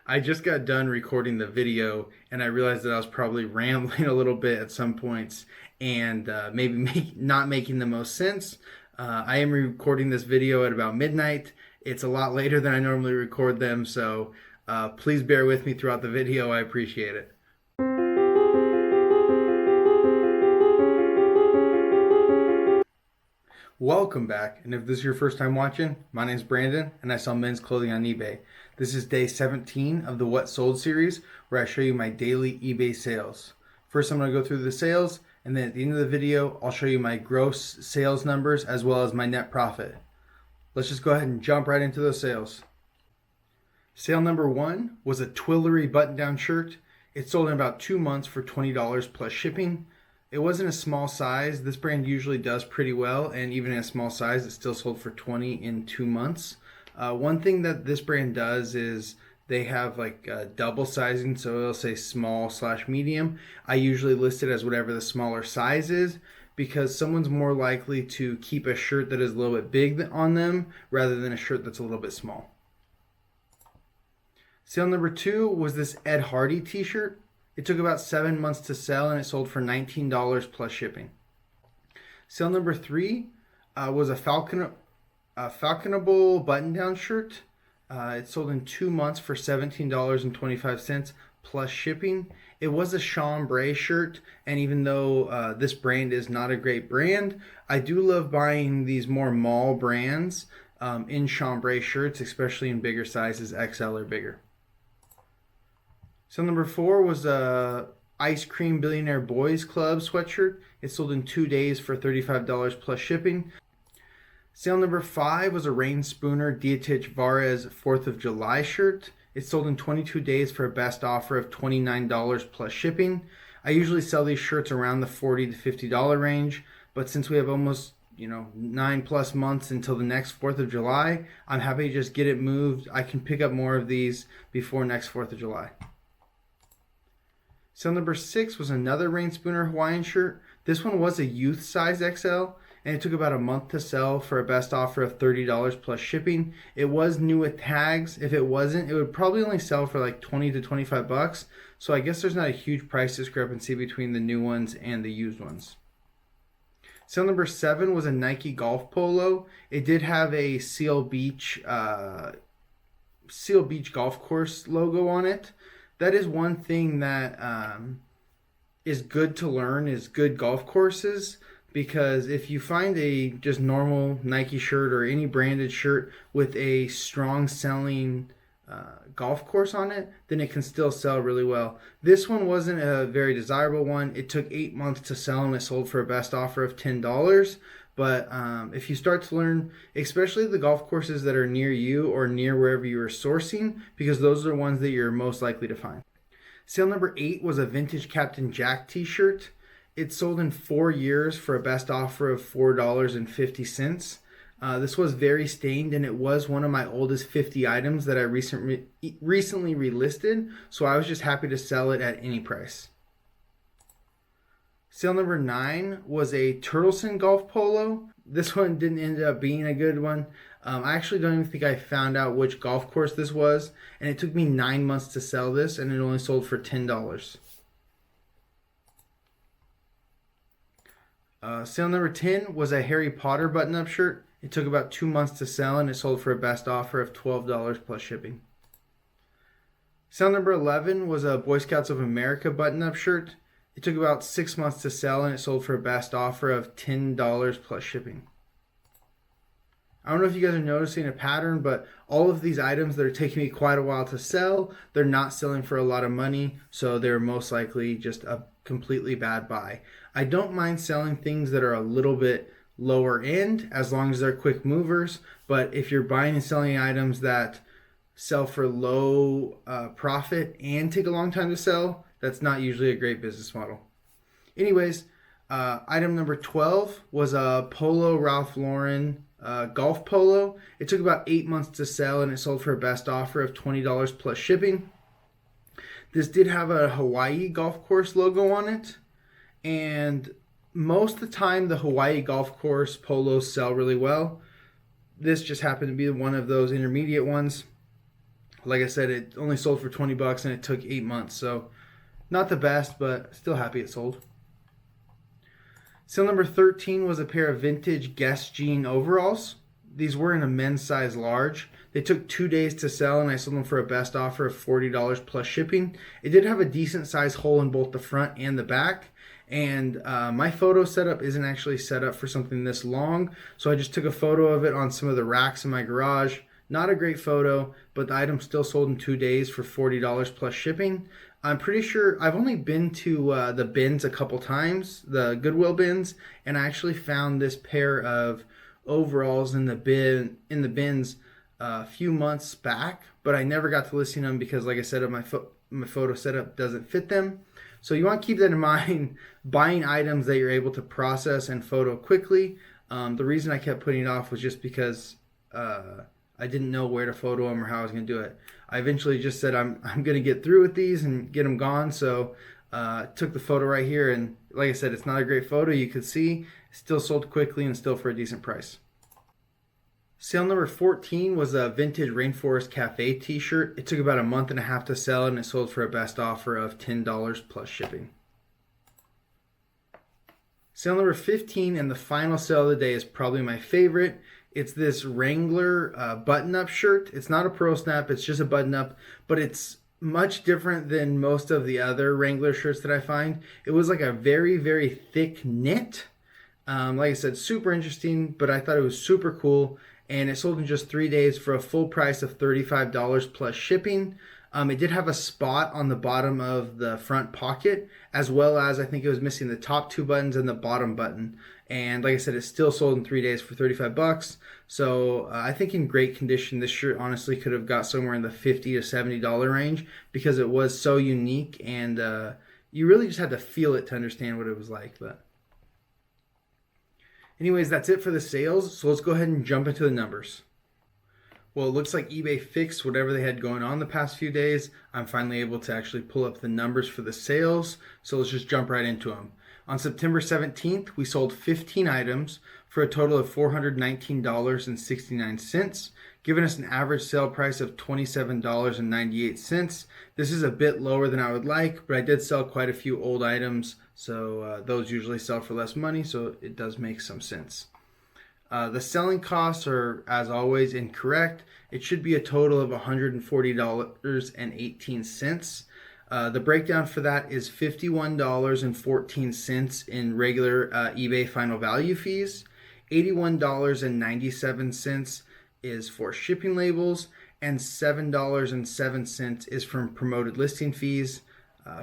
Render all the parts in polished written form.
I just got done recording the video and I realized that I was probably rambling a little bit at some points and not making the most sense. I am recording this video at about midnight. It's a lot later than I normally record them, so please bear with me throughout the video. I appreciate it. Welcome back, and if this is your first time watching, my name is Brandon and I sell men's clothing on eBay. This is day 17 of the What Sold series, where I show you my daily eBay sales. First I'm going to go through the sales, and then at the end of the video I'll show you my gross sales numbers as well as my net profit. Let's just go ahead and jump right into those sales. Sale number 1 was a Twillery button-down shirt. It sold in about 2 months for $20 plus shipping. It wasn't a small size. This brand usually does pretty well, and even in a small size, it still sold for $20 in 2 months. One thing that this brand does is they have like double sizing, so it'll say small/medium. I usually list it as whatever the smaller size is, because someone's more likely to keep a shirt that is a little bit big on them rather than a shirt that's a little bit small. Sale number 2 was this Ed Hardy t-shirt. It took about 7 months to sell, and it sold for $19 plus shipping. Sale number 3 was a Falconable button-down shirt. It sold in 2 months for $17.25 plus shipping. It was a chambray shirt, and even though this brand is not a great brand, I do love buying these more mall brands in chambray shirts, especially in bigger sizes, XL or bigger. So number 4 was a Ice Cream Billionaire Boys Club sweatshirt. It sold in 2 days for $35 plus shipping. Sale number 5 was a Rain Spooner Dietrich Varese 4th of July shirt. It sold in 22 days for a best offer of $29 plus shipping. I usually sell these shirts around the $40 to $50 range, but since we have almost 9+ months until the next 4th of July, I'm happy to just get it moved. I can pick up more of these before next 4th of July. Sale number 6 was another Rain Spooner Hawaiian shirt. This one was a youth size XL, and it took about a month to sell for a best offer of $30 plus shipping. It was new with tags. If it wasn't, it would probably only sell for like $20 to $25. So I guess there's not a huge price discrepancy between the new ones and the used ones. Sale number 7 was a Nike golf polo. It did have a Seal Beach golf course logo on it. That is one thing that is good to learn, is good golf courses, because if you find a just normal Nike shirt or any branded shirt with a strong selling golf course on it, then it can still sell really well. This one wasn't a very desirable one. It took 8 months to sell, and it sold for a best offer of $10. But if you start to learn, especially the golf courses that are near you or near wherever you are sourcing, because those are the ones that you're most likely to find. Sale number 8 was a vintage Captain Jack t-shirt. It sold in 4 years for a best offer of $4.50. This was very stained, and it was one of my oldest 50 items that I recently relisted, so I was just happy to sell it at any price. Sale number 9 was a Turtleson golf polo. This one didn't end up being a good one. I actually don't even think I found out which golf course this was, and it took me 9 months to sell this, and it only sold for $10. Sale number 10 was a Harry Potter button-up shirt. It took about 2 months to sell, and it sold for a best offer of $12 plus shipping. Sale number 11 was a Boy Scouts of America button-up shirt. It took about 6 months to sell, and it sold for a best offer of $10 plus shipping. I don't know if you guys are noticing a pattern, but all of these items that are taking me quite a while to sell, they're not selling for a lot of money, so they're most likely just a completely bad buy. I don't mind selling things that are a little bit lower end as long as they're quick movers, but if you're buying and selling items that sell for low profit and take a long time to sell, that's not usually a great business model. Anyways, item number 12 was a Polo Ralph Lauren golf polo. It took about 8 months to sell, and it sold for a best offer of $20 plus shipping. This did have a Hawaii golf course logo on it, and most of the time the Hawaii golf course polos sell really well. This just happened to be one of those intermediate ones. Like I said, it only sold for 20 bucks and it took 8 months. So not the best, but still happy it sold. Sale number 13 was a pair of vintage Guess Jean overalls. These were in a men's size large. They took 2 days to sell and I sold them for a best offer of $40 plus shipping. It did have a decent size hole in both the front and the back. And my photo setup isn't actually set up for something this long. So I just took a photo of it on some of the racks in my garage. Not a great photo, but the item still sold in 2 days for $40 plus shipping. I'm pretty sure I've only been to the bins a couple times, the Goodwill bins, and I actually found this pair of overalls in the bins a few months back, but I never got to listing them because, like I said, my photo setup doesn't fit them. So you want to keep that in mind, buying items that you're able to process and photo quickly. The reason I kept putting it off was just because I didn't know where to photo them or how I was going to do it. I eventually just said I'm going to get through with these and get them gone. So took the photo right here, and like I said, it's not a great photo. You could see it still sold quickly and still for a decent price. Sale number 14 was a vintage Rainforest Cafe t-shirt. It took about a month and a half to sell and it sold for a best offer of $10 plus shipping. Sale number 15 and the final sale of the day is probably my favorite. It's this Wrangler button-up shirt. It's not a pearl snap, it's just a button-up, but it's much different than most of the other Wrangler shirts that I find. It was like a very, very thick knit. Like I said, super interesting, but I thought it was super cool. And it sold in just 3 days for a full price of $35 plus shipping. It did have a spot on the bottom of the front pocket, as well as I think it was missing the top 2 buttons and the bottom button. And like I said, it still sold in 3 days for 35 bucks. So I think in great condition, this shirt honestly could have got somewhere in the $50 to $70 range because it was so unique, and you really just had to feel it to understand what it was like. But anyways, that's it for the sales. So let's go ahead and jump into the numbers. Well, it looks like eBay fixed whatever they had going on the past few days. I'm finally able to actually pull up the numbers for the sales. So let's just jump right into them. On September 17th, we sold 15 items for a total of $419.69, giving us an average sale price of $27.98. This is a bit lower than I would like, but I did sell quite a few old items, so those usually sell for less money, so it does make some sense. The selling costs are, as always, incorrect. It should be a total of $140.18. The breakdown for that is $51.14 in regular eBay final value fees, $81.97 is for shipping labels, and $7.07 is from promoted listing fees.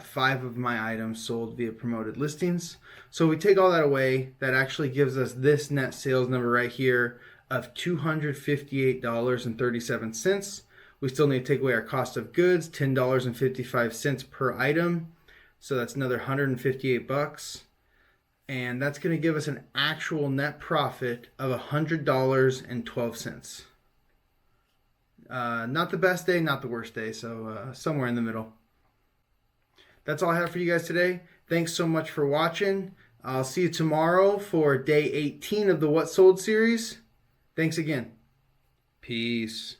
5 of my items sold via promoted listings. So we take all that away, that actually gives us this net sales number right here of $258.37. We still need to take away our cost of goods, $10.55 per item. So that's another 158 bucks. And that's going to give us an actual net profit of $100.12. Not the best day, not the worst day, so somewhere in the middle. That's all I have for you guys today. Thanks so much for watching. I'll see you tomorrow for day 18 of the What Sold series. Thanks again. Peace.